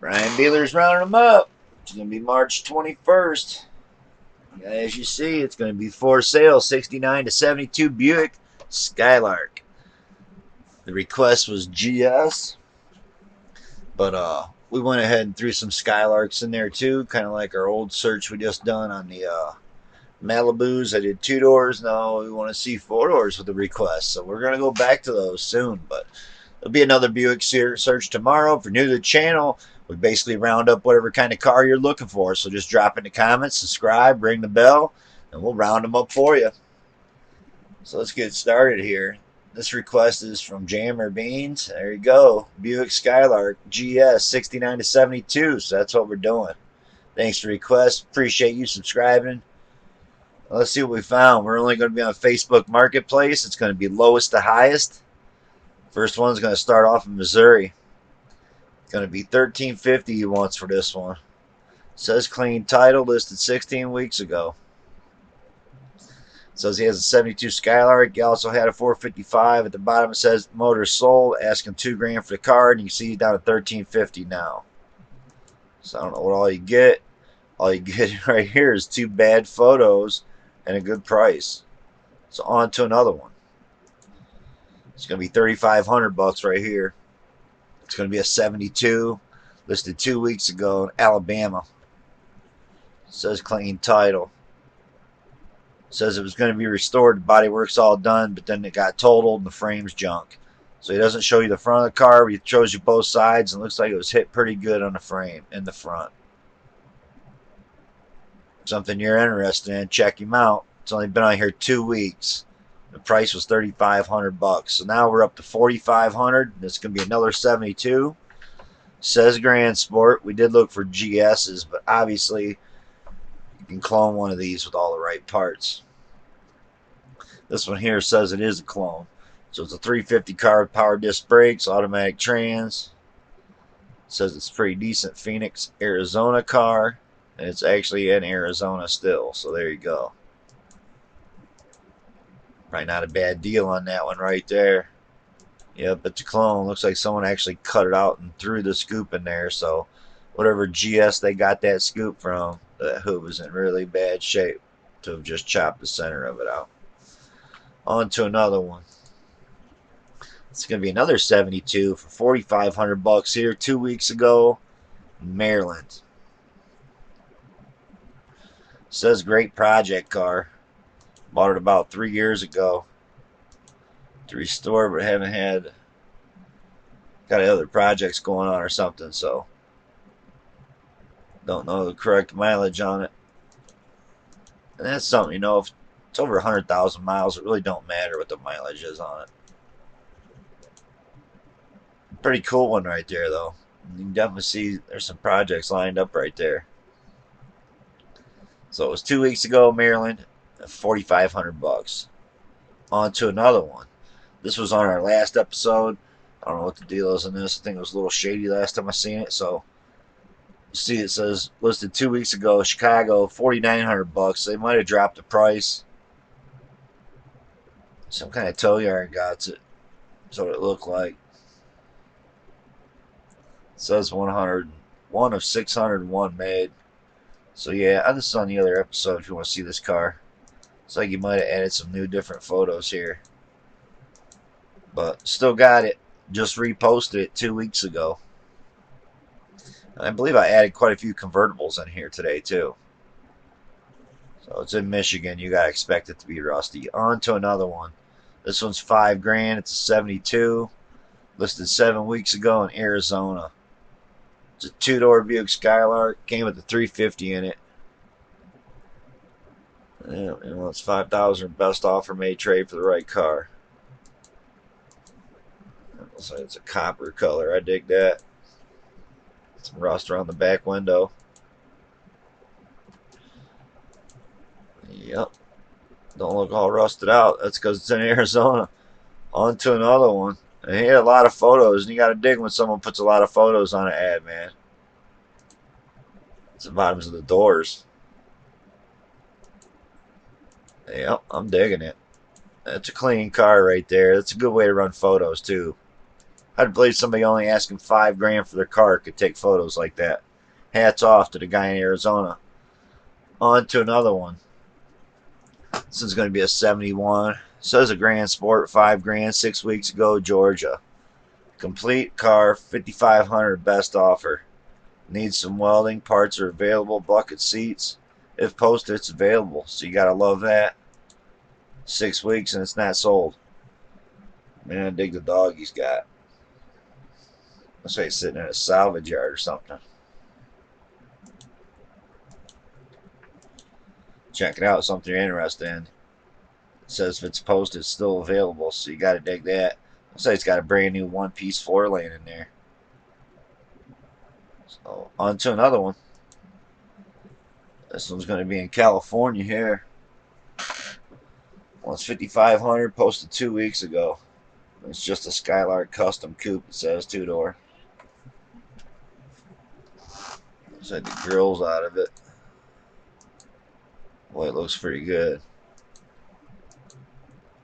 Brian Bealer's rounding them up. It's going to be March 21st. As you see, it's going to be for sale 69 to 72 Buick Skylark. The request was GS, but we went ahead and threw some Skylarks in there too, kind of like our old search we just done on the Malibus. I did 2 doors. Now we want to see 4 doors with the request, so we're going to go back to those soon. But there'll be another Buick search tomorrow. If you're new to the channel, we basically round up whatever kind of car you're looking for. So just drop in the comments, subscribe, ring the bell, and we'll round them up for you. So let's get started here. This request is from Jammer Beans. There you go. Buick Skylark GS 69 to 72. So that's what we're doing. Thanks for the request. Appreciate you subscribing. Let's see what we found. We're only going to be on Facebook Marketplace. It's going to be lowest to highest. First one's going to start off in Missouri. It's going to be $13.50 he wants for this one. Says clean title, listed 16 weeks ago. Says he has a 72 Skylark. He also had a 455. At the bottom it says motor sold. Asking $2,000 for the car, and you see he's down to $13.50 now. So I don't know what all you get. All you get right here is 2 bad photos and a good price. So on to another one. It's going to be $3,500 right here. It's going to be a 72, listed 2 weeks ago in Alabama. It says clean title. It says it was going to be restored. The bodywork's all done, but then it got totaled and the frame's junk. So he doesn't show you the front of the car, but he shows you both sides, and it looks like it was hit pretty good on the frame in the front. Something you're interested in, check him out. It's only been on here 2 weeks. The price was $3,500. So now we're up to $4,500. It's going to be another 72. Says Grand Sport. We did look for GSs, but obviously you can clone one of these with all the right parts. This one here says it is a clone. So it's a 350 car with power disc brakes, automatic trans. It says it's pretty decent Phoenix, Arizona car. And it's actually in Arizona still. So there you go. Probably not a bad deal on that one right there. Yep, it's a clone. Looks like someone actually cut it out and threw the scoop in there. So whatever GS they got that scoop from, that hood was in really bad shape to have just chopped the center of it out. On to another one. It's going to be another 72 for $4,500 here 2 weeks ago in Maryland. Says great project car. Bought it about 3 years ago to restore, but haven't had, got other projects going on or something, so don't know the correct mileage on it. And that's something, you know, if it's over 100,000 miles, it really don't matter what the mileage is on it. Pretty cool one right there, though. You can definitely see there's some projects lined up right there. So it was 2 weeks ago, Maryland. $4,500. On to another one. This was on our last episode. I don't know what the deal is on this. I think it was a little shady last time I seen it. So you see it says listed 2 weeks ago, Chicago, $4,900. They might have dropped the price. Some kind of tow yard got it. That's what it looked like. It says 101 of 601 made. So yeah, this is on the other episode if you want to see this car. It's like you might have added some new different photos here. But still got it. Just reposted it 2 weeks ago. And I believe I added quite a few convertibles in here today too. So it's in Michigan. You gotta expect it to be rusty. On to another one. This one's $5,000. It's a 72. Listed 7 weeks ago in Arizona. It's a 2-door Buick Skylark. Came with the 350 in it. Yeah, you know, it's $5,000 best offer made trade for the right car. Looks like it's a copper color. I dig that. Some rust around the back window. Yep. Don't look all rusted out. That's because it's in Arizona. On to another one. And he had a lot of photos, and you got to dig when someone puts a lot of photos on an ad, man. It's the bottoms of the doors. Yep, I'm digging it. That's a clean car right there. That's a good way to run photos, too. I'd believe somebody only asking $5 grand for their car could take photos like that. Hats off to the guy in Arizona. On to another one. This is going to be a 71. Says a Grand Sport, $5 grand, 6 weeks ago, Georgia. Complete car, 5,500 best offer. Needs some welding. Parts are available. Bucket seats. If posted, it's available. So you got to love that. 6 weeks and it's not sold. Man, I dig the dog he's got. Looks like he's sitting in a salvage yard or something. Check it out. Something you're interested in. It says if it's posted, it's still available. So you got to dig that. Looks like it's got a brand new one-piece floor laying in there. So on to another one. This one's going to be in California here. Well, it's 5,500, posted 2 weeks ago. It's just a Skylark custom coupe. It says 2-door. Looks like the grill's out of it. Boy, it looks pretty good.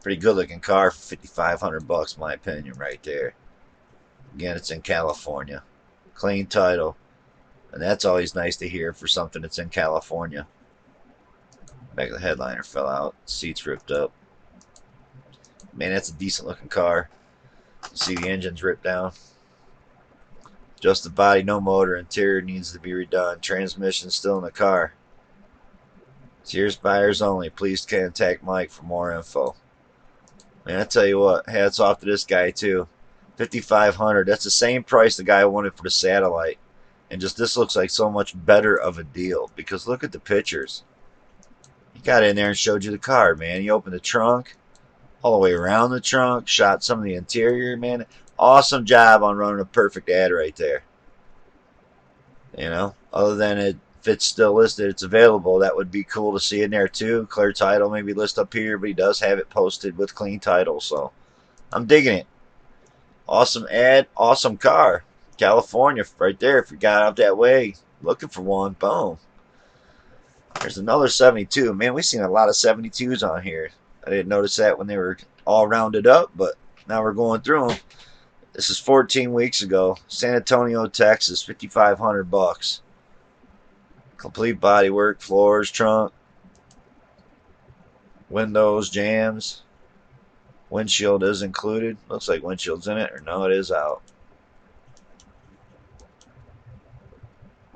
Pretty good looking car for 5,500 bucks, in my opinion, right there. Again, it's in California. Clean title. And that's always nice to hear for something that's in California. Back of the headliner fell out. Seats ripped up. Man, that's a decent looking car. You see the engine's ripped down. Just the body, no motor. Interior needs to be redone. Transmission still in the car. Here's buyers only. Please contact Mike for more info. Man, I tell you what, hats off to this guy too. 5,500. That's the same price the guy wanted for the Satellite. And just this looks like so much better of a deal because look at the pictures. He got in there and showed you the car, man. He opened the trunk, all the way around the trunk, shot some of the interior, man. Awesome job on running a perfect ad right there. You know, other than if it's still listed, it's available. That would be cool to see in there too. Clear title, maybe list up here, but he does have it posted with clean title, so I'm digging it. Awesome ad, awesome car. California, right there. If you got out that way looking for one, boom. There's another 72. Man, we've seen a lot of 72s on here. I didn't notice that when they were all rounded up, but now we're going through them. This is 14 weeks ago. San Antonio, Texas, 5,500 bucks. Complete bodywork, floors, trunk, windows, jams. Windshield is included. Looks like windshield's in it, or no, it is out.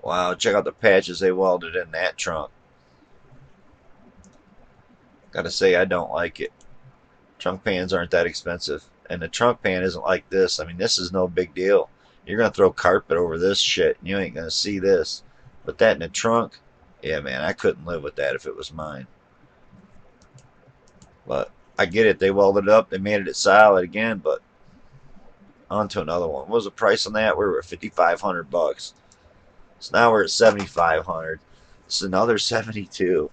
Wow, check out the patches they welded in that trunk. Gotta say, I don't like it. Trunk pans aren't that expensive. And the trunk pan isn't like this. I mean, this is no big deal. You're going to throw carpet over this shit, and you ain't going to see this. But that in the trunk, yeah, man, I couldn't live with that if it was mine. But I get it. They welded it up. They made it solid again, but on to another one. What was the price on that? We were at 5,500 bucks. So now we're at 7,500. It's another 72.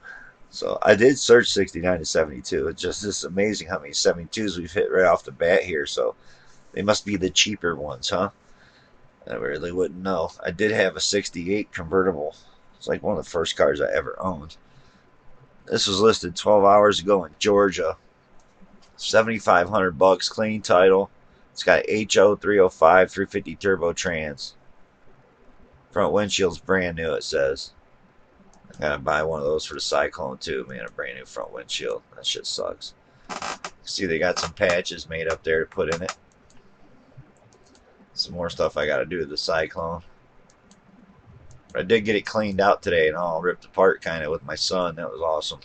So I did search 69 to 72. It's just amazing how many 72s we've hit right off the bat here. So they must be the cheaper ones, huh? I really wouldn't know. I did have a 68 convertible. It's like one of the first cars I ever owned. This was listed 12 hours ago in Georgia. 7,500 bucks, clean title. It's got HO 305 350 turbo trans. Front windshield's brand new, it says. I gotta buy one of those for the Cyclone too, man. A brand new front windshield. That shit sucks. See, they got some patches made up there to put in it. Some more stuff I gotta do with the Cyclone. But I did get it cleaned out today and all ripped apart kind of with my son. That was awesome.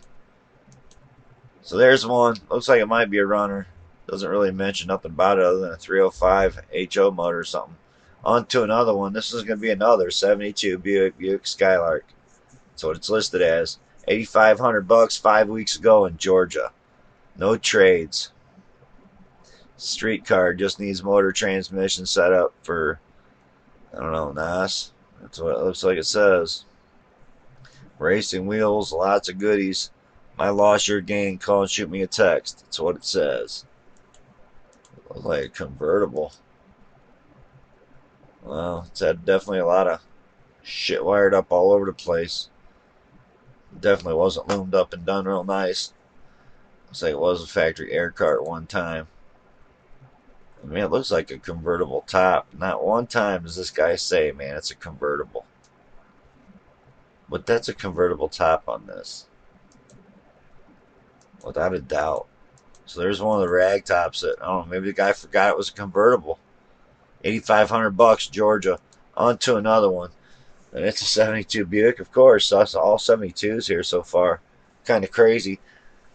So there's one. Looks like it might be a runner. Doesn't really mention nothing about it other than a 305 HO motor or something. On to another one. This is going to be another 72 Buick Skylark. That's what it's listed as. 8,500 bucks 5 weeks ago in Georgia. No trades. Street car, just needs motor transmission set up for, I don't know, NAS. That's what it looks like it says. Racing wheels, lots of goodies. My loss, your gain. Call and shoot me a text. That's what it says. Looks like a convertible. Well, it's had definitely a lot of shit wired up all over the place. Definitely wasn't loomed up and done real nice. Looks like it was a factory air car at one time. I mean, it looks like a convertible top. Not one time does this guy say, man, it's a convertible. But that's a convertible top on this, without a doubt. So there's one of the rag tops that, I don't know, maybe the guy forgot it was a convertible. 8,500 bucks, Georgia. On to another one. And it's a 72 Buick, of course. That's all 72s here so far. Kind of crazy.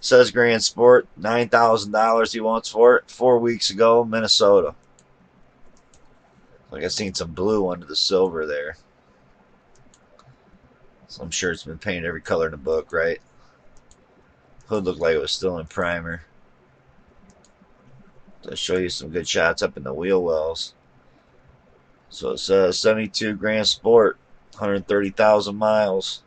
Says Grand Sport, $9,000 he wants for it. 4 weeks ago, Minnesota. Like I seen some blue under the silver there. So I'm sure it's been painted every color in the book, right? Hood looked like it was still in primer. To show you some good shots up in the wheel wells. So it says 72 Grand Sport, 130,000 miles.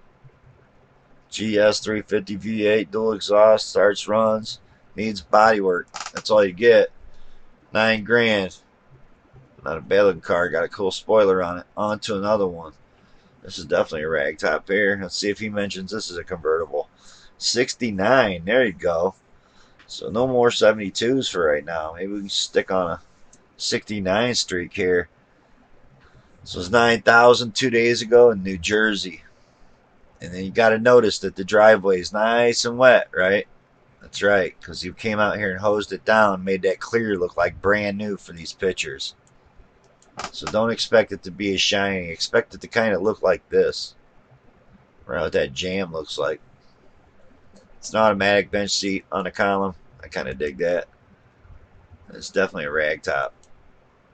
GS 350 V8, dual exhaust, starts, runs, needs bodywork. That's all you get. 9 grand. Not a bad looking car. Got a cool spoiler on it. On to another one. This is definitely a rag top here. Let's see if he mentions this is a convertible. 69. There you go. So no more 72s for right now. Maybe we can stick on a 69 streak here. This was 9,000 2 days ago in New Jersey. And then you got to notice that the driveway is nice and wet, right? That's right, because he came out here and hosed it down, made that clear look like brand new for these pictures. So don't expect it to be as shiny. Expect it to kind of look like this. Around what that jam looks like. It's an automatic bench seat on the column. I kind of dig that. It's definitely a rag top.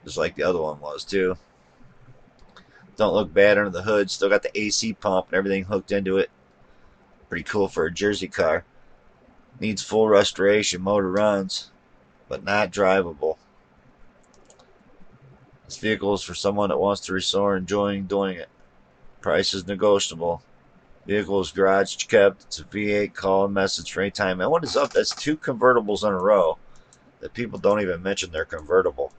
Just like the other one was too. Don't look bad under the hood. Still got the AC pump and everything hooked into it. Pretty cool for a Jersey car. Needs full restoration. Motor runs, but not drivable. This vehicle is for someone that wants to restore enjoying doing it. Price is negotiable. Vehicle is garage kept. It's a V8. Call and message for any time. And what is up? That's 2 convertibles in a row that people don't even mention they're convertible.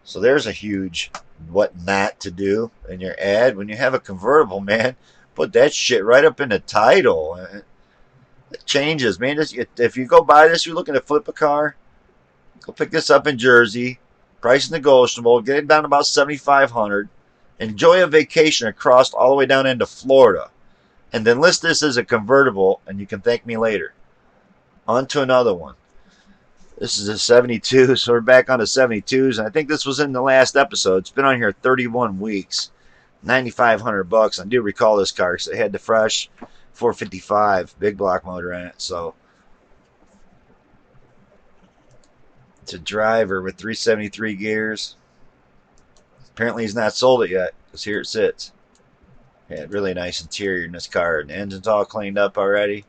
So there's a huge what not to do in your ad. When you have a convertible, man, put that shit right up in the title. It changes, man. If you go buy this, you're looking to flip a car, go pick this up in Jersey. Price negotiable. Get it down to about $7,500. Enjoy a vacation across all the way down into Florida. And then list this as a convertible, and you can thank me later. On to another one. This is a 72, so we're back on the 72s. And I think this was in the last episode. It's been on here 31 weeks. 9,500 bucks. I do recall this car because it had the fresh 455 big block motor in it. So it's a driver with 373 gears. Apparently he's not sold it yet because here it sits. Had really nice interior in this car. And the engine's all cleaned up already.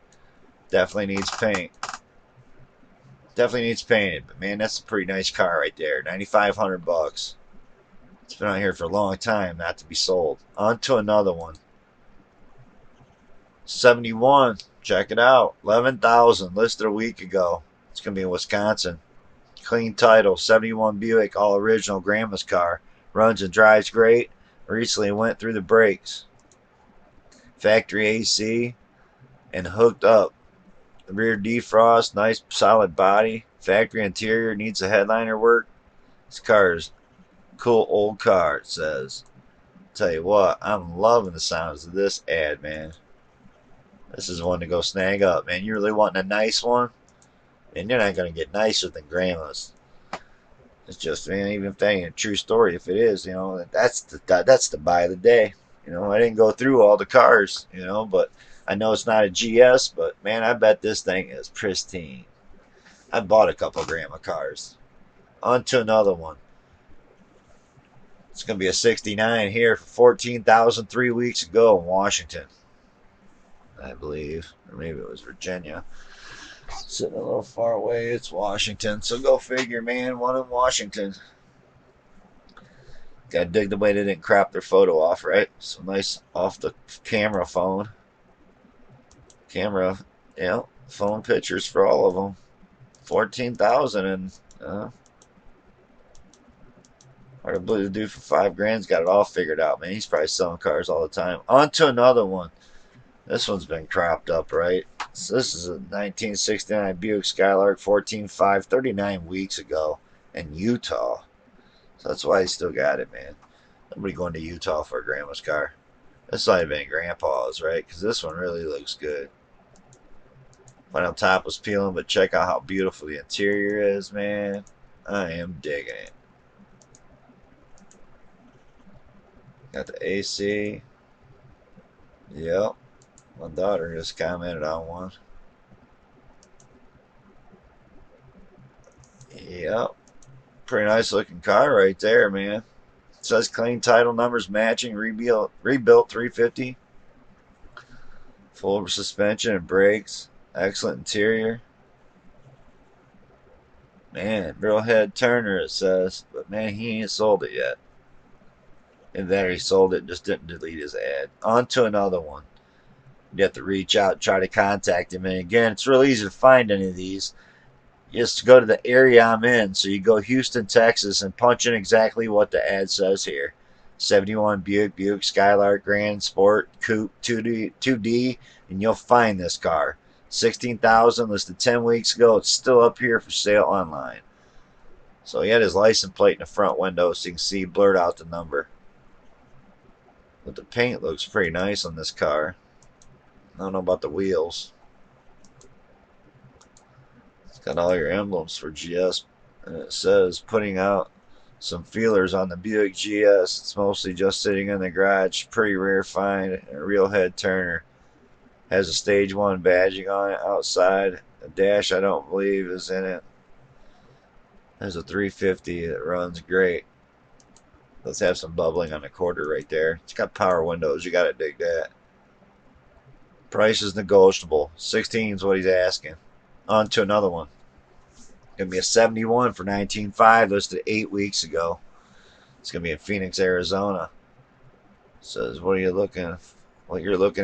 Definitely needs paint. Definitely needs painted. But man, that's a pretty nice car right there. 9,500 bucks. It's been on here for a long time not to be sold. On to another one. 71. Check it out. 11,000 listed a week ago. It's going to be in Wisconsin. Clean title. 71 Buick. All original. Grandma's car. Runs and drives great. Recently went through the brakes. Factory AC. And hooked up. The rear defrost. Nice solid body. Factory interior. Needs a headliner work. This car is cool old car, it says. Tell you what, I'm loving the sounds of this ad, man. This is one to go snag up, man. You really want a nice one? And you're not going to get nicer than Grandma's. It's just, man, even if that ain't a true story, if it is, you know, that's the buy of the day. You know, I didn't go through all the cars, you know, but I know it's not a GS, but man, I bet this thing is pristine. I bought a couple Grandma cars. On to another one. It's going to be a 69 here for 14,000 3 weeks ago in Washington, I believe. Or maybe it was Virginia. Sitting a little far away. It's Washington. So go figure, man. One in Washington. Gotta dig the way they didn't crop their photo off, right? So nice off the camera phone. Yeah, phone pictures for all of them. 14,000 and hard to believe the dude for $5,000's got it all figured out, man. He's probably selling cars all the time. On to another one. This one's been cropped up, right? So this is a 1969 Buick Skylark 14.5, 39 weeks ago. and Utah. So that's why he still got it, man. Nobody going to Utah for a grandma's car. That's not even grandpa's, right? Because this one really looks good. Final top was peeling, but check out how beautiful the interior is, man. I am digging it. Got the AC. Yep. My daughter just commented on one. Yep. Pretty nice looking car right there, man. It says clean title numbers matching, rebuilt 350. Full suspension and brakes. Excellent interior. Man, real head turner it says. But man, he ain't sold it yet. And there he sold it and just didn't delete his ad. On to another one. You have to reach out, try to contact him. And again, it's real easy to find any of these. Just go to the area I'm in. So you go Houston, Texas, and punch in exactly what the ad says here. 71 Buick Skylark Grand Sport Coupe 2D, and you'll find this car. 16,000 listed 10 weeks ago. It's still up here for sale online. So he had his license plate in the front window so you can see blurred out the number. But the paint looks pretty nice on this car. I don't know about the wheels. It's got all your emblems for GS. And it says putting out some feelers on the Buick GS. It's mostly just sitting in the garage. Pretty rare find. A real head turner. Has a stage 1 badging on it outside. A dash I don't believe is in it. There's a 350 that runs great. Let's have some bubbling on the quarter right there. It's got power windows. You got to dig that. Price is negotiable. 16 is what he's asking. On to another one. Going to be a 71 for 19.5, listed 8 weeks ago. It's going to be in Phoenix, Arizona. Says, what you're looking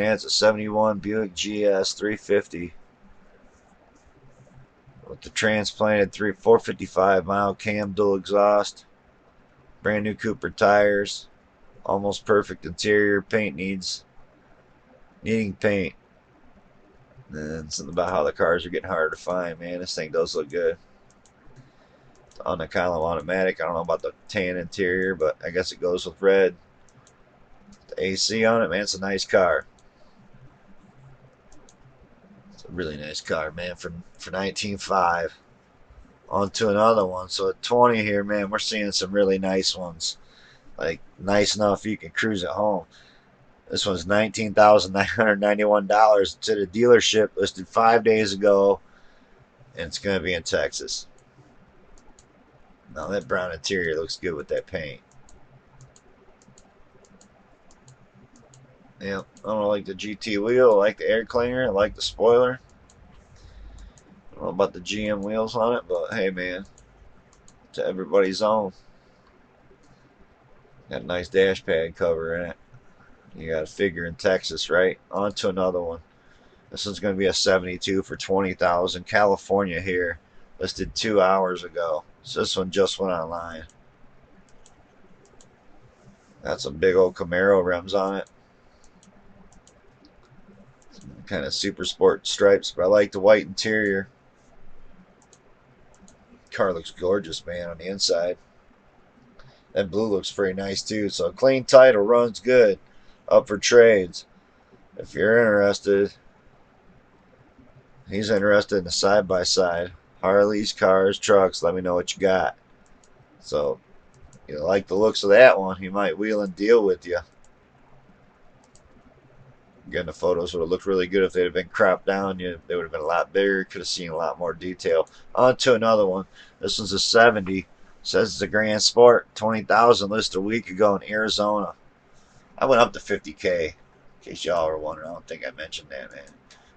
at is a 71 Buick GS 350 with the transplanted 455 mile cam dual exhaust. Brand new Cooper tires. Almost perfect interior. Paint needing paint. And something about how the cars are getting harder to find, man. This thing does look good. On the column automatic. I don't know about the tan interior, but I guess it goes with red. The AC on it, man. It's a nice car. It's a really nice car, man, for 19.5. On to another one. So at 20 here, man, we're seeing some really nice ones. Like, nice enough you can cruise at home. This one's $19,991 to the dealership, listed 5 days ago, and it's going to be in Texas. Now, that brown interior looks good with that paint. Yeah, I don't like the GT wheel. I like the air cleaner. I like the spoiler. I don't know about the GM wheels on it, but hey, man, to everybody's own. Got a nice dash pad cover in it. You got a figure in Texas, right? On to another one. This one's going to be a 72 for 20,000. California here, listed 2 hours ago. So this one just went online. Got some big old Camaro rims on it. Some kind of super sport stripes, but I like the white interior. Car looks gorgeous, man, on the inside. That blue looks pretty nice too. So clean title, runs good. Up for trades. If you're interested, he's interested in the side-by-side. Harleys, cars, trucks, let me know what you got. So, you like the looks of that one, he might wheel and deal with you. Again, the photos would have looked really good if they'd have been cropped down. They would have been a lot bigger. Could have seen a lot more detail. On to another one. This one's a 70. Says it's a Grand Sport. 20,000 listed a week ago in Arizona. I went up to 50K. In case y'all were wondering. I don't think I mentioned that, man.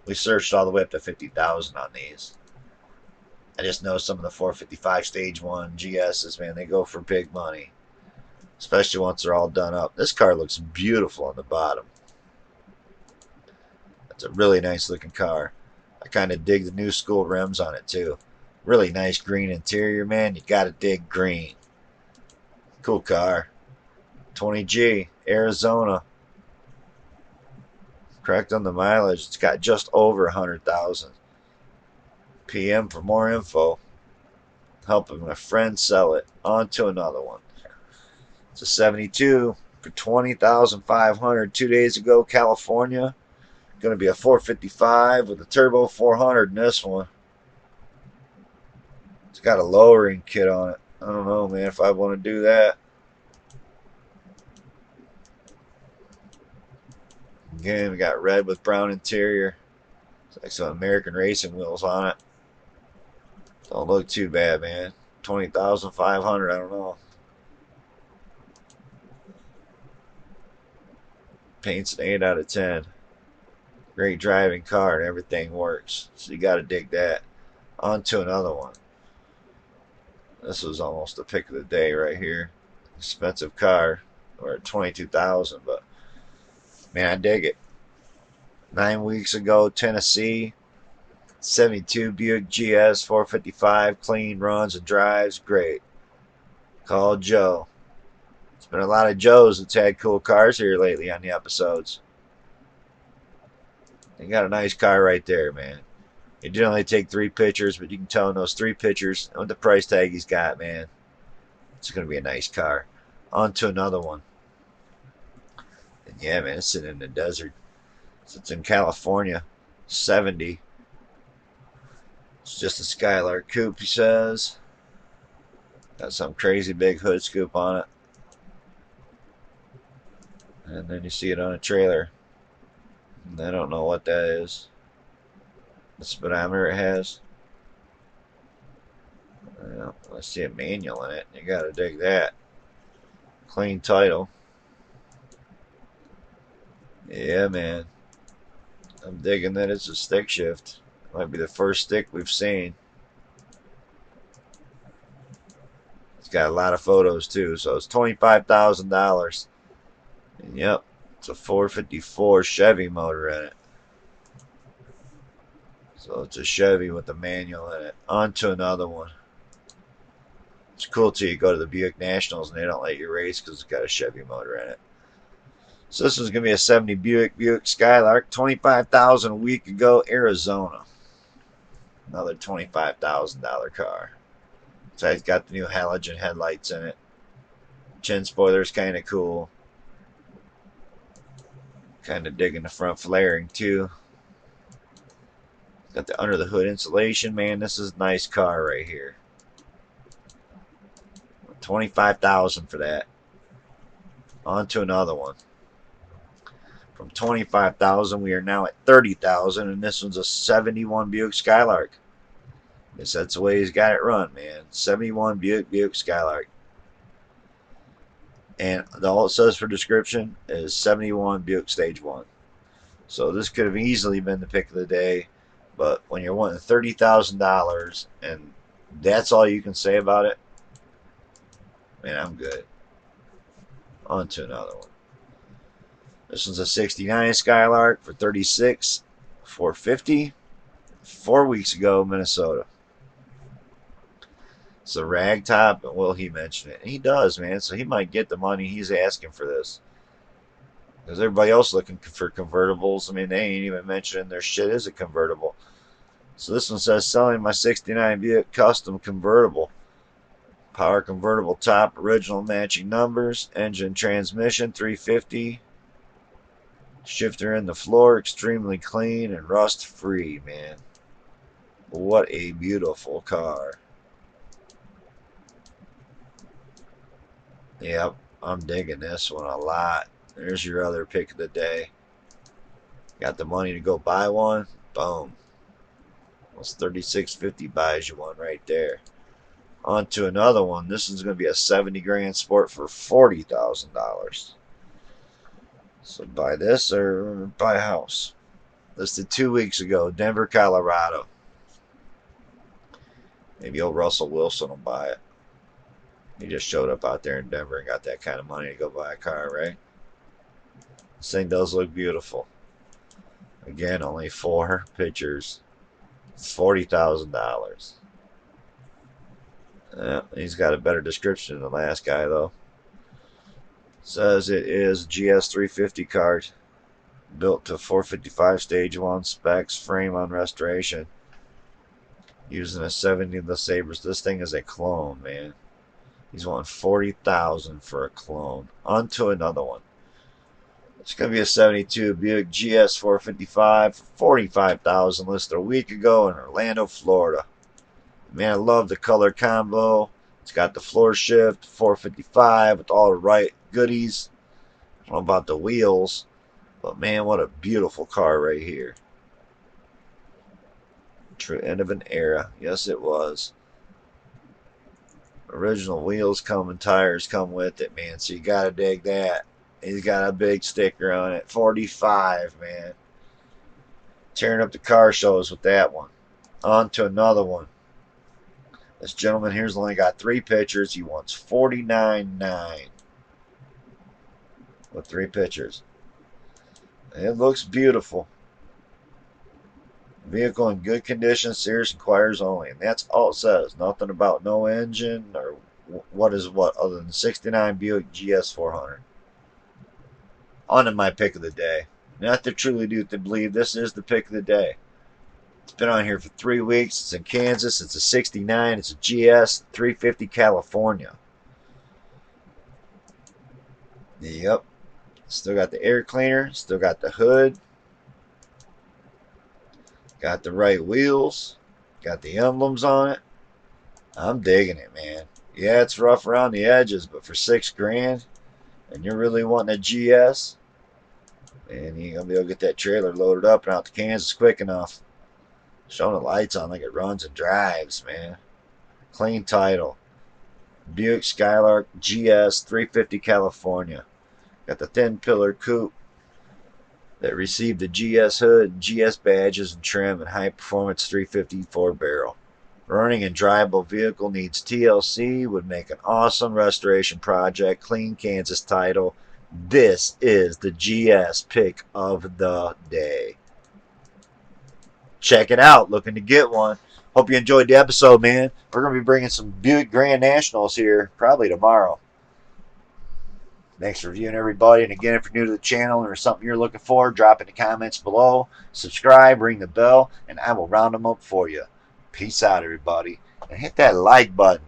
We searched all the way up to 50,000 on these. I just know some of the 455 Stage 1 GSs, man, they go for big money. Especially once they're all done up. This car looks beautiful on the bottom. It's a really nice looking car. I kind of dig the new school rims on it too. Really nice green interior, man. You got to dig green. Cool car. 20G, Arizona. Correct on the mileage. It's got just over 100,000. PM for more info. Helping my friend sell it. On to another one. It's a 72 for 20,500. 2 days ago, California. Going to be a 455 with a turbo 400 in this one. It's got a lowering kit on it. I don't know, man, if I want to do that. Again, we got red with brown interior. It's like some American racing wheels on it. Don't look too bad, man. 20,500, I don't know. Paint's an 8 out of 10. Great driving car and everything works. So you got to dig that. On to another one. This was almost the pick of the day right here. Expensive car. We're at 22,000, but man, I dig it. 9 weeks ago, Tennessee. 72 Buick GS 455. Clean, runs and drives. Great. Call Joe. It's been a lot of Joes that's had cool cars here lately on the episodes. You got a nice car right there, man. You generally take 3 pictures, but you can tell in those 3 pictures what the price tag he's got, man. It's going to be a nice car. On to another one. And yeah, man, it's sitting in the desert. So it's in California. 70. It's just a Skylark coupe, he says. Got some crazy big hood scoop on it. And then you see it on a trailer. And I don't know what that is. The speedometer it has. Well, I see a manual in it. You gotta dig that. Clean title. Yeah, man. I'm digging that it's a stick shift. Might be the first stick we've seen. It's got a lot of photos too, so it's $25,000. And yep, it's a 454 Chevy motor in it. So it's a Chevy with a manual in it. On to another one. It's cool till you go to the Buick Nationals and they don't let you race because it's got a Chevy motor in it. So this one's going to be a 70 Buick Skylark. 25,000 a week ago, Arizona. Another $25,000 car. So it's got the new halogen headlights in it. Chin spoiler's kind of cool. Kind of digging the front flaring too. Got the under the hood insulation, man. This is a nice car right here. 25,000 for that. On to another one. From 25,000, we are now at 30,000, and this one's a 71 Buick Skylark. Guess that's the way he's got it run, man. 71 Buick Skylark. And all it says for description is 71 Buick Stage 1. So this could have easily been the pick of the day, but when you're wanting $30,000 and that's all you can say about it, man, I'm good. On to another one. This one's a 69 Skylark for 36, 450. 4 weeks ago, Minnesota. It's a rag top, and will he mention it? And he does, man. So he might get the money he's asking for this. Because everybody else looking for convertibles. I mean, they ain't even mentioning their shit is a convertible. So this one says, selling my 69 Buick custom convertible. Power convertible top, original matching numbers, engine transmission, 350. Shifter in the floor, extremely clean and rust free, man. What a beautiful car. Yep, I'm digging this one a lot. There's your other pick of the day. Got the money to go buy one? Boom. Almost $36.50 buys you one right there. On to another one. This is going to be a 70 grand Sport for $40,000. So buy this or buy a house. Listed 2 weeks ago, Denver, Colorado. Maybe old Russell Wilson will buy it. He just showed up out there in Denver and got that kind of money to go buy a car, right? This thing does look beautiful. Again, only 4 pictures. $40,000. He's got a better description than the last guy, though. Says it is GS 350 car. Built to 455 stage 1 specs. Frame on restoration. using a 70 of the Sabres. This thing is a clone, man. He's wanting $40,000 for a clone. On to another one. It's going to be a 72 Buick GS 455 for $45,000, listed a week ago in Orlando, Florida. Man, I love the color combo. It's got the floor shift, 455 with all the right goodies. I don't know about the wheels, but man, what a beautiful car right here. True end of an era. Yes, it was. Original wheels come and tires come with it, man, so you gotta dig that. He's got a big sticker on it. 45, man. Tearing up the car shows with that one. On to another one. This gentleman here's only got 3 pictures. He wants $49,900 with 3 pictures. It looks beautiful. Vehicle in good condition, serious inquiries only. And that's all it says. Nothing about no engine or what is what other than 69 Buick GS 400. On to my pick of the day. Not to truly do to believe this is the pick of the day. It's been on here for 3 weeks. It's in Kansas. It's a 69. It's a GS 350 California. Yep. Still got the air cleaner. Still got the hood. Got the right wheels. Got the emblems on it. I'm digging it, man. Yeah, it's rough around the edges, but for $6,000, and you're really wanting a GS, and you ain't gonna be able to get that trailer loaded up and out to Kansas quick enough. Showing the lights on like it runs and drives, man. Clean title. Buick Skylark GS 350 California. Got the thin pillar coupe that received the GS hood, GS badges and trim, and high performance 350 4-barrel. Running and drivable vehicle, needs TLC, would make an awesome restoration project. Clean Kansas title. This is the GS pick of the day. Check it out. Looking to get one. Hope you enjoyed the episode, man. We're going to be bringing some Buick Grand Nationals here probably tomorrow. Thanks for viewing, everybody. And again, if you're new to the channel or something you're looking for, drop in the comments below. Subscribe, ring the bell, and I will round them up for you. Peace out, everybody. And hit that like button.